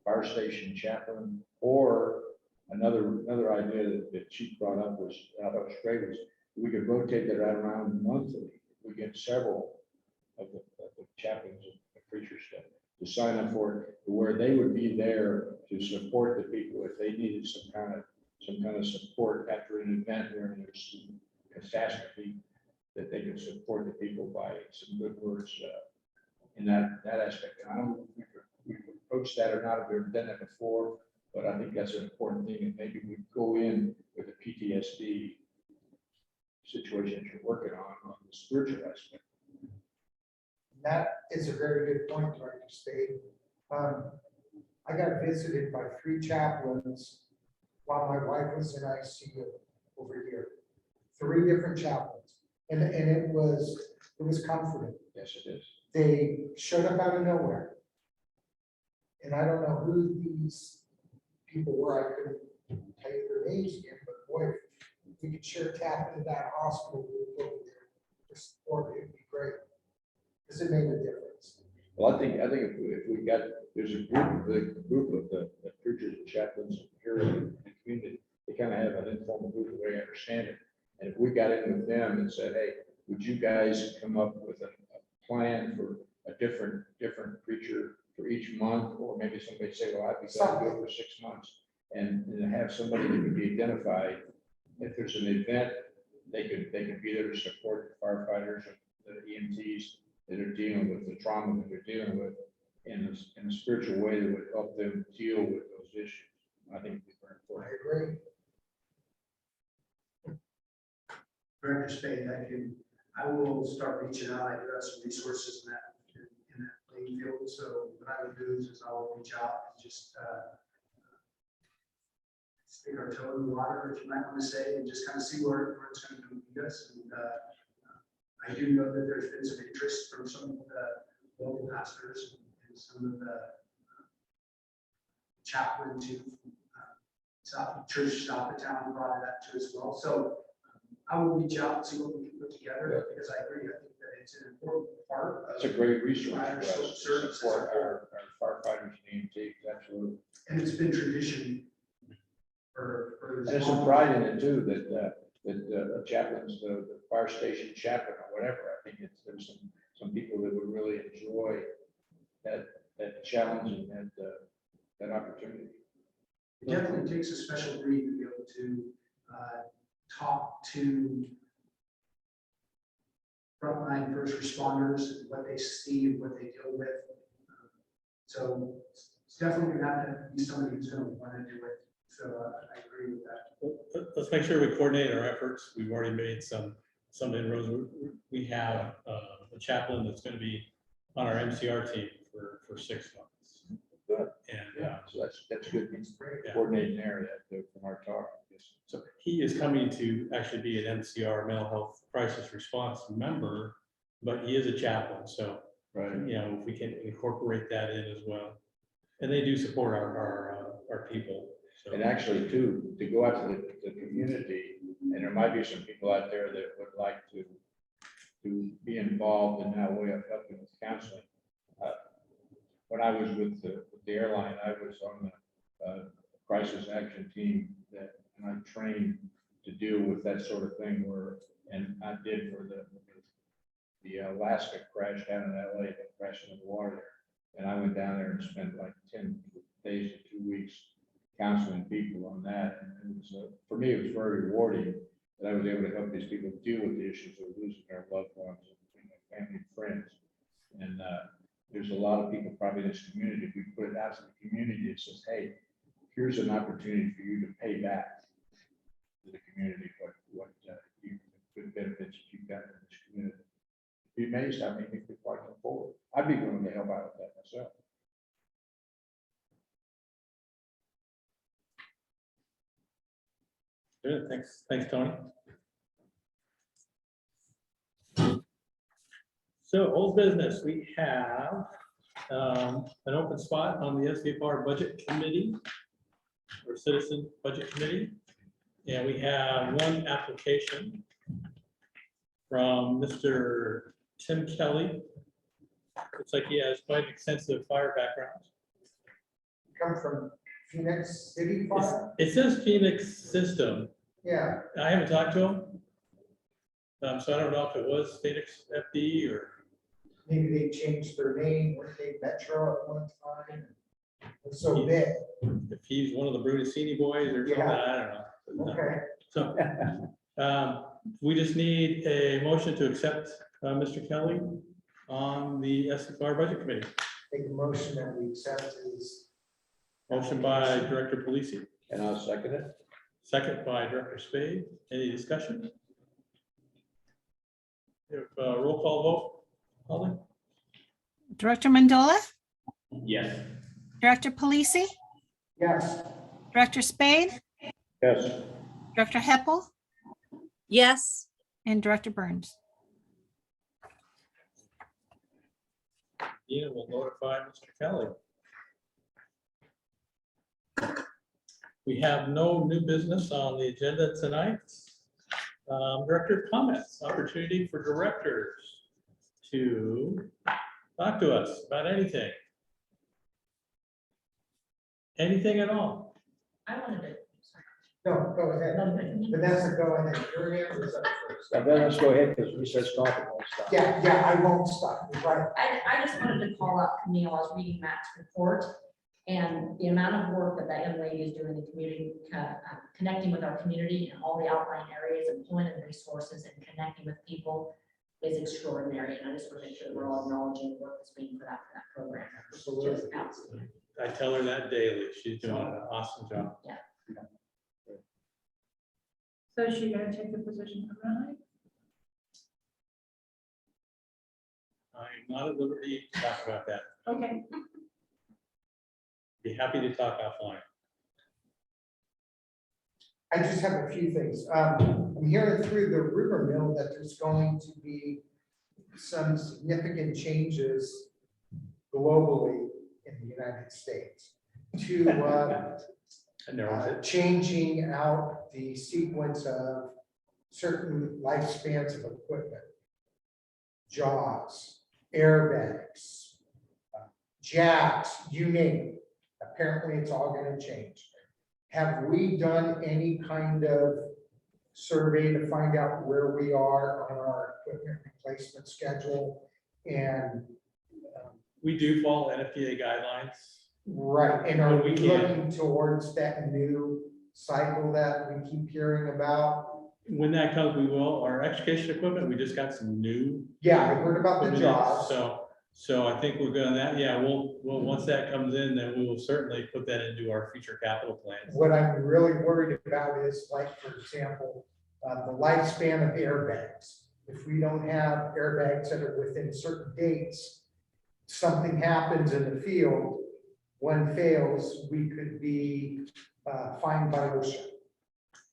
fire station chaplain, or another idea that Chief brought up was, I thought was great, was we could rotate that right around monthly. We get several of the chaplains and the preachers to sign up for it, where they would be there to support the people if they needed some kind of support after an event where there's some catastrophe, that they could support the people by some good words in that aspect. And I don't know if we've approached that or not, if we've ever done that before, but I think that's an important thing, and maybe we go in with a PTSD situation that you're working on the spiritual aspect. That is a very good point, Dr. Spade. I got visited by 3 chaplains while my wife was in ICU over here. 3 different chaplains, and it was comforting. Yes, it is. They showed up out of nowhere, and I don't know who these people were. I couldn't tell you their names again, but boy, if we could sure tap into that hospital group over there for support, it'd be great, because it made a difference. Well, I think if we got, there's a group of the preachers and chaplains here in the community, they kind of have an informal group the way I understand it. And if we got in with them and said, hey, would you guys come up with a plan for a different preacher for each month? Or maybe somebody say, well, I'd be glad to do it for 6 months. and have somebody that can be identified. If there's an event, they could be there to support the firefighters, the EMTs that are dealing with the trauma that they're dealing with in a spiritual way that would help them deal with those issues. I think it's very I important. agree. Director Spade, I will start reaching out. I do have some resources in that playing field. So what I would do is I will reach out and just stick our toe in the water, if you might want to say, and just kind of see where it's going to lead us. And I do know that there's been some interest from some of the local pastors and some of the chaplain to South Church South of town brought it up to as well. So I will reach out and see what we can put together, because I agree. I think that it's an important part. It's a great resource for Fire us to services. support our firefighters and EMTs, absolutely. And it's been tradition for. And there's some pride in it too, that chaplains, the fire station chaplain or whatever, I think there's some people that would really enjoy that challenge and that opportunity. It definitely takes a special breed to be able to talk to frontline first responders, what they see and what they deal with. So it's definitely gonna have to be somebody who's gonna want to do it. So I agree with that. Let's make sure we coordinate our efforts. We've already made some inroads. We have a chaplain that's going to be on our MCR team for 6 months. Good. And So that's good. Yeah. Coordinating area from our talk. so he is coming to actually be an MCR mental health crisis response member, but he is a chaplain. So, Right. if we can incorporate that in as well. And they do support our people. So. And actually too, to go out to the community, and there might be some people out there that would like to be involved in that way of helping with counseling. When I was with the airline, I was on the crisis action team and I trained to deal with that sort of thing and I did for the Alaska crash down in LA, that crashed into the water there. And I went down there and spent like 10 days to 2 weeks counseling people on that. And it was, for me, it was very rewarding that I was able to help these people deal with the issues of losing their loved ones and their family and friends. And there's a lot of people probably in this community, if we put it out to the community, it says, hey, here's an opportunity for you to pay back to the community what good benefits you've got in this community. Be amazed how many people come forward. I'd be willing to help out with that myself. Good, thanks, Tony. So old business, we have an open spot on the SVFR budget committee or citizen budget committee. And we have one application from Mr. Tim Kelly. Looks like he has quite an extensive fire background. Come from Phoenix City Fire? It says Phoenix System. Yeah, I haven't talked to him. So I don't know if it was Phoenix FD or. maybe they changed their name, were they Metro at one time? It's so big. If he's one of the Brunissini boys or something, Yeah. I don't know. Okay, So we just need a motion to accept Mr. Kelly on the SFR Budget Committee. make a motion that we accept his. Motion by Director Polisi, And I'll second it. second by Director Spade. Any discussion? If roll call vote, Holly? Director Mandola, Yes. Director Polisi, Yes, Director Spade, Yes. Director Heppel, Yes, and Director Burns. Ian will notify Mr. Kelly. We have no new business on the agenda tonight. Director comments, opportunity for directors to talk to us about anything. Anything at all. I wanted to. no, go ahead. Vanessa, go ahead. Your hand was up first. Now then let's go ahead because we said stop it. Won't stop. Yeah, I won't stop. You're right. I just wanted to call out Camille. I was reading Matt's report, And the amount of work that that young lady is doing in the community, connecting with our community and all the outlying areas and pulling in resources and connecting with people is extraordinary. And I just want to make sure that we're all acknowledging the work that's being put out for that program. Just outstanding. I tell her that daily. She's doing an awesome job. So is she gonna take the position permanently? I'm not at liberty to talk about that. Okay, Be happy to talk offline. I just have a few things. I'm hearing through the rumor mill that there's going to be some significant changes globally in the United States to I know. changing out the sequence of certain lifespans of equipment. Jaws, airbags, jacks, you name it. Apparently, it's all gonna change. Have we done any kind of survey to find out where we are on our equipment replacement schedule? And We do follow NFPA guidelines. right, and are When we we can. looking towards that new cycle that we keep hearing about? When that comes, we will. Our education equipment, we just got some new. Yeah, I heard about the equipment, jobs. So I think we're good on that. Yeah, we'll, once that comes in, then we will certainly put that into our future capital plans. What I'm really worried about is, like, for example, the lifespan of airbags. If we don't have airbags that are within certain dates, something happens in the field, one fails, we could be fined by OSHA.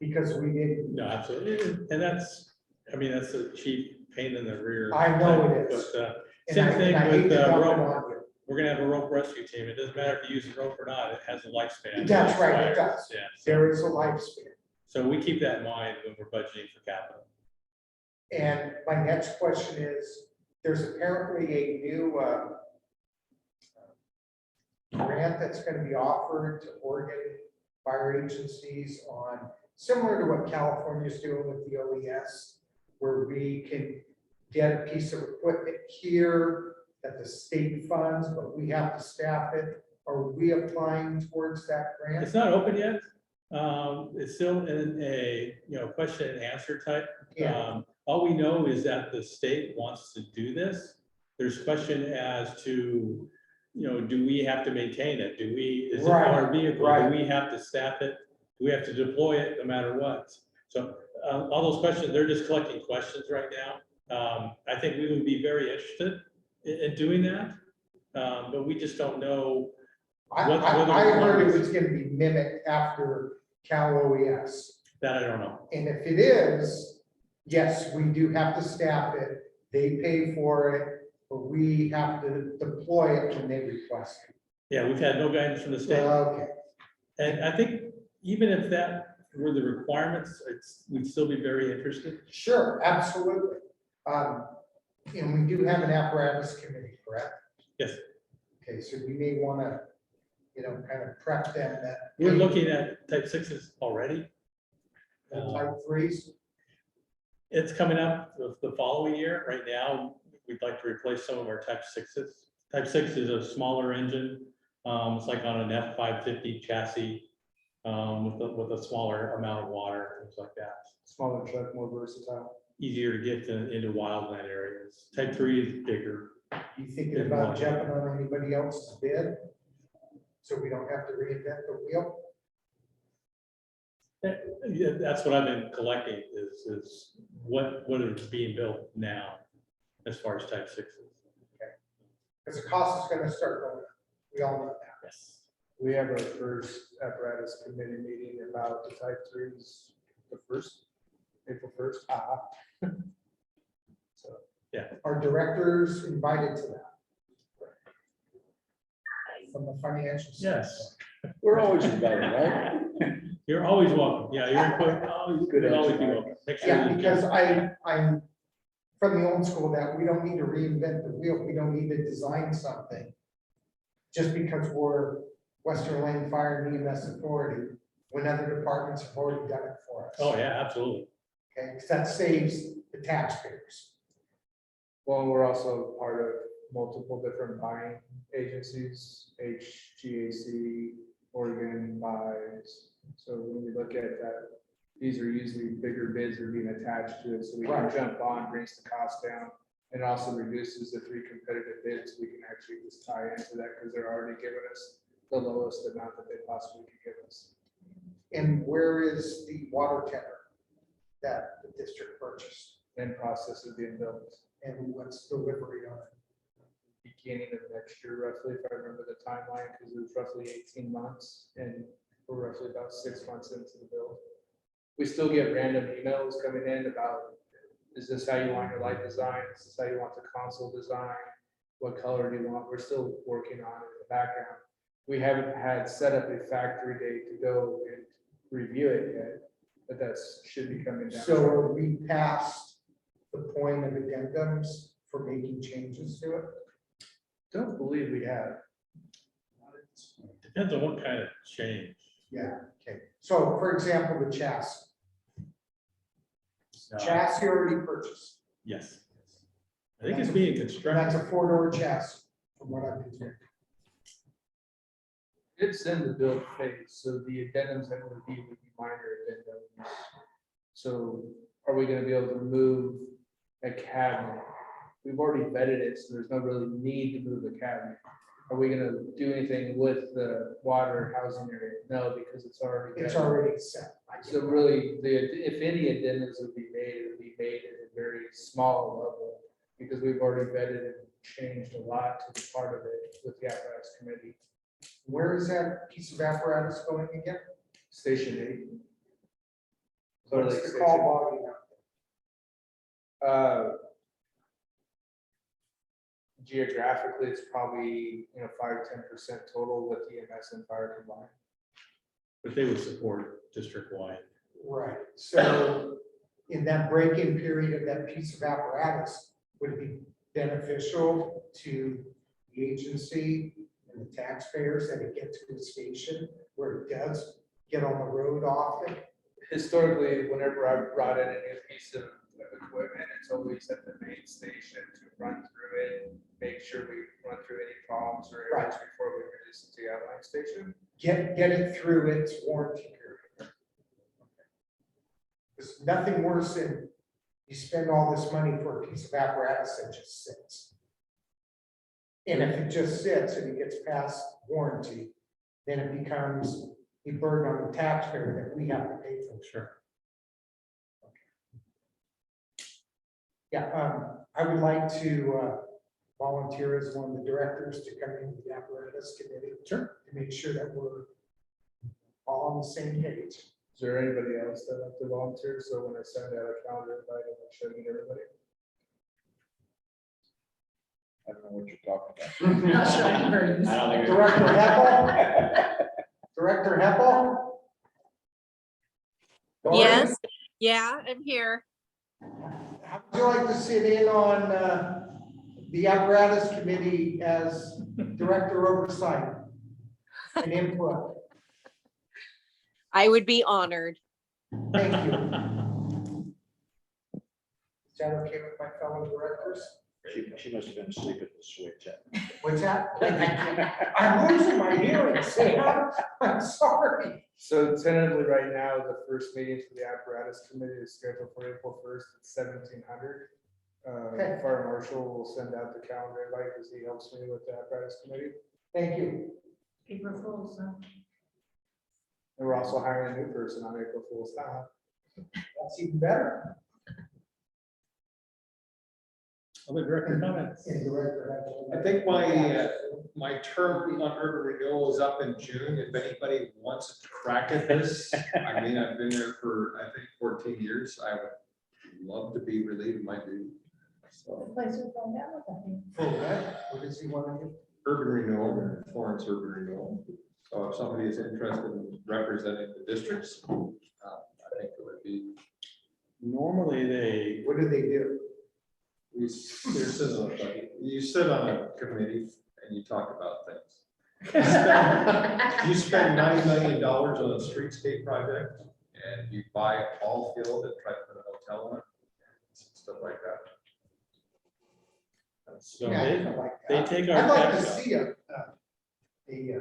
Because we didn't. No, absolutely. And that's, I mean, that's a cheap pain in the rear. I know it is. But, And same I thing hate with to dump it rope. on you. We're gonna have a rope rescue team. It doesn't matter if you use a rope or not, it has a lifespan. That's right, it does. Yeah, There is a lifespan. so we keep that in mind when we're budgeting for capital. And my next question is, there's apparently a new grant that's going to be offered to Oregon fire agencies on, similar to what California's doing with the OES, where we can get a piece of equipment here that the state funds, but we have to staff it. Are we applying towards that grant? It's not open yet. It's still in a, question and answer type. Yeah. All we know is that the state wants to do this. There's question as to, do we have to maintain it? Is it Right, our vehicle? right. Do we have to staff it? Do we have to deploy it no matter what? So all those questions, they're just collecting questions right now. I think we would be very interested in doing that, but we just don't know. I heard it was going to be mimicked after Cal OES. That I don't know. And if it is, yes, we do have to staff it. They pay for it, but we have to deploy it when they request it. Yeah, we've had no guidance from the state. Okay, And I think even if that were the requirements, we'd still be very interested. sure, absolutely. And we do have an apparatus committee, correct? Yes, Okay, so we may want to, kind of prep them that. we're looking at type 6s already. Type 3s. It's coming up the following year. Right now, we'd like to replace some of our type 6s. Type 6 is a smaller engine. It's like on an F550 chassis with a smaller amount of water, things like that. Smaller truck, more versatile. Easier to get into wildland areas. Type 3 is bigger. You thinking about jumping on anybody else's bid? So we don't have to reinvent the wheel? Yeah, that's what I've been collecting is what is being built now as far as type 6s. Because the cost is gonna start going up. We all know that. Yes. We have our first apparatus committee meeting about the type 3s, April 1st. So, Our directors invited to that. From the financial. Yes. We're always invited, right? You're always welcome. Yeah, your input, always Good always answer, be Mike. welcome. Make sure Yeah, you- because I'm from the old school that we don't need to reinvent the wheel. We don't need to design something. Just because we're Western Lane Fire and EMS Authority, when other departments have already done it for us. Oh, yeah, absolutely. Okay, because that saves the taxpayers. well, we're also part of multiple different buying agencies, GAC, Oregon buys. So when we look at that, these are usually bigger bids that are being attached to it, so we can Right. jump on, brings the cost down. And also reduces the 3 competitive bids, we can actually just tie into that, because they're already giving us the lowest amount that they possibly could give us. And where is the water tender that the district purchased? Then process is being built. And what's delivery on it? Beginning of next year roughly, if I remember the timeline, because it was roughly 18 months, and we're roughly about 6 months into the build. We still get random emails coming in about, is this how you want your light design? Is this how you want the console design? What color do you want? We're still working on it in the background. We haven't had set up a factory date to go and review it yet, but that should be coming down. So are we past the point of addendums for making changes to it? Don't believe we have. Depends on what kind of change. Yeah, okay. So for example, the chassis. Chassis already purchased. Yes. I think it's being That's constructed. a 4-door chassis, from what I've been told. It's in the build phase, so the addendums that would be minor addendums. So are we gonna be able to move a cabinet? We've already vetted it, so there's no really need to move the cabinet. Are we gonna do anything with the water housing area? No, because it's already. It's vetted. already set. So really, if any addendums would be made, it would be made at a very small level, because we've already vetted and changed a lot to the part of it with the apparatus committee. Where is that piece of apparatus going again? Station 8. What's Lake the Station. call volume out there? Geographically, it's probably, 5-10% total with EMS and fire combined. But they would support district-wide. Right, so in that break-in period of that piece of apparatus, would it be beneficial to the agency and the taxpayers that it gets to a station where it does get on the road often? Historically, whenever I've brought in a new piece of equipment, it's always at the main station to run through it, make sure we run through any problems or errors before we release it to the outline station. Get it through its warranty period. There's nothing worse than you spend all this money for a piece of apparatus that just sits. And if it just sits and it gets past warranty, then it becomes a burden on the taxpayer that we have to pay for. Sure. Yeah, I would like to volunteer as one of the directors to come into the apparatus committee. Sure. To make sure that we're all on the same page. Is there anybody else that like to volunteer? So when I send out a calendar invite, I'll make sure I get everybody. I don't know what you're talking about. I don't think. Director Heppel? Director Heppel? Lauren, Yes, yeah, I'm here. How would you like to sit in on the apparatus committee as director oversight and input? I would be honored. Thank you. Is that okay with my fellow directors? She must have been asleep at the switch. What's that? I'm losing my hearing, Sam. I'm sorry. So tentatively right now, the first meeting for the apparatus committee is scheduled for April 1st at 1700. Okay. Fire marshal will send out the calendar invite because he helps me with the apparatus committee. Thank you. April Fools, huh? And we're also hiring a new person on April Fool's. That's even better. Other director comments? And Director Heppel. I think my term on urban renewal is up in June. If anybody wants to crack at this, I mean, I've been there for, I think, 14 years. I would love to be relieved of my duty. So Place will find out, I think. For what? What does he want to do? urban renewal, Florence urban renewal. So if somebody is interested in representing the districts, I think it would be. Normally they, What do they do? You sit on a committee and you talk about things. You spend $9 million on a streetscape project and you buy all field and try to put a hotel on it, stuff like that. so Yeah, I they, kinda like they that. take our I'd like to tax. see The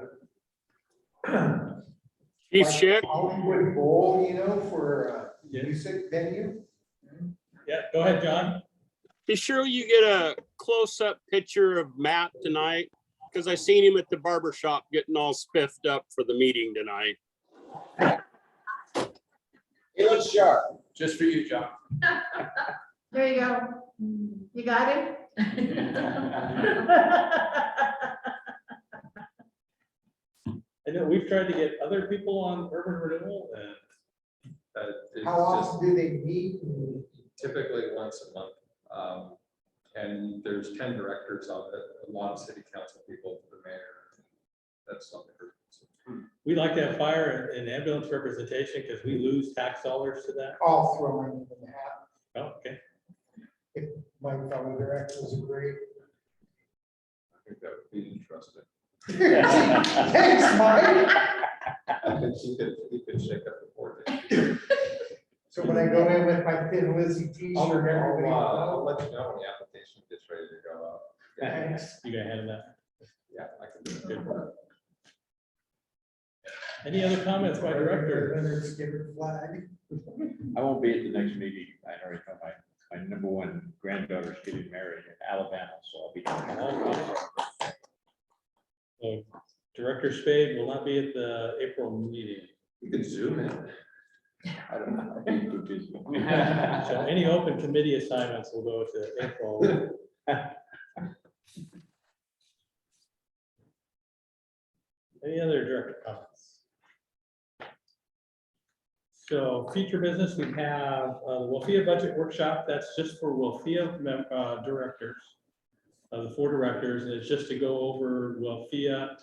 Chief like Schick, Hollywood Bowl, you know, for a Yeah. music venue. Yeah, go ahead, John. be sure you get a close-up picture of Matt tonight, because I seen him at the barber shop getting all spiffed up for the meeting tonight. He looks sharp. Just for you, John. There you go. You got it? I know we've tried to get other people on urban renewal and It's How just often do they meet? typically once a month. And there's 10 directors of it, a lot of city council people, the mayor. That's something. we like to have fire and ambulance representation because we lose tax dollars to that. I'll throw my name in the hat. Oh, okay. If my fellow directors agree. I think that would be interesting. Thanks, Mike. You could shake up the board. So when I go in with my Thin Lizzy I'll t-shirt, everybody I'll will let you know when the application gets ready to go out. know. Thanks. You got handle that. Yeah, I can do it. Any other comments by director? Leonard Skinner flag. I won't be at the next meeting. I already know my number one granddaughter's getting married in Alabama, so I'll be. So, Director Spade will not be at the April meeting. You can zoom in. I don't know. I'll be too busy. So any open committee assignments will go to April. Any other director comments? So future business, we have the WLFEA budget workshop. That's just for WLFEA directors. The 4 directors, and it's just to go over WLFEA.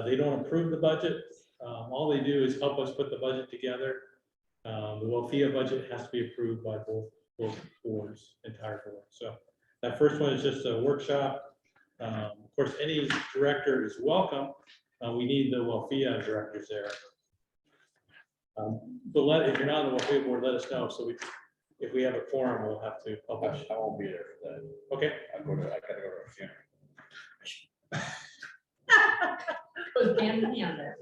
They don't approve the budget. All they do is help us put the budget together. The WLFEA budget has to be approved by both boards, entire board. So that first one is just a workshop. Of course, any director is welcome. We need the WLFEA directors there. But if you're not on the WLFEA board, let us know. So if we have a quorum, we'll have to publish. I won't be there for that. Okay. I gotta go to a funeral. Goes hand in hand there.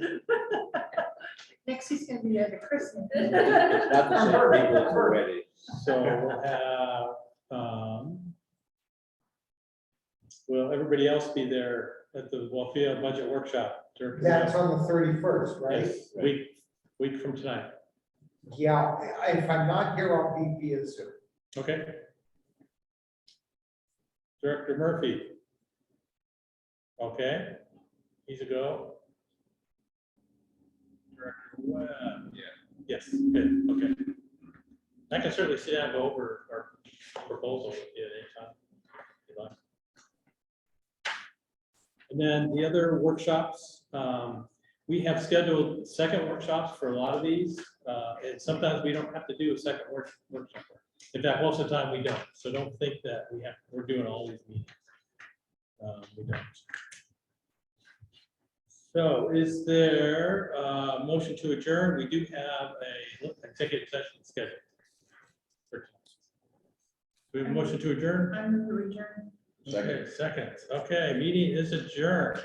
Next, he's gonna be at the Christmas. It's not the same people as the wedding. So we'll have, will everybody else be there at the WLFEA budget workshop? That's on the 31st, right? Yes, week from tonight. Yeah, if I'm not here, I'll be via Zoom. Okay. Director Murphy. Okay, he's a go. Director Webb. Yeah. Yes, good, okay. I can certainly sit down and go over our proposal with you at any time, if you like. And then the other workshops, we have scheduled second workshops for a lot of these, and sometimes we don't have to do a second workshop. In fact, most of the time we don't, so don't think that we're doing all these meetings. We don't. So is there a motion to adjourn? We do have a executive session scheduled. We have a motion to adjourn? I'm the return. Okay, second. Okay, meeting is adjourned.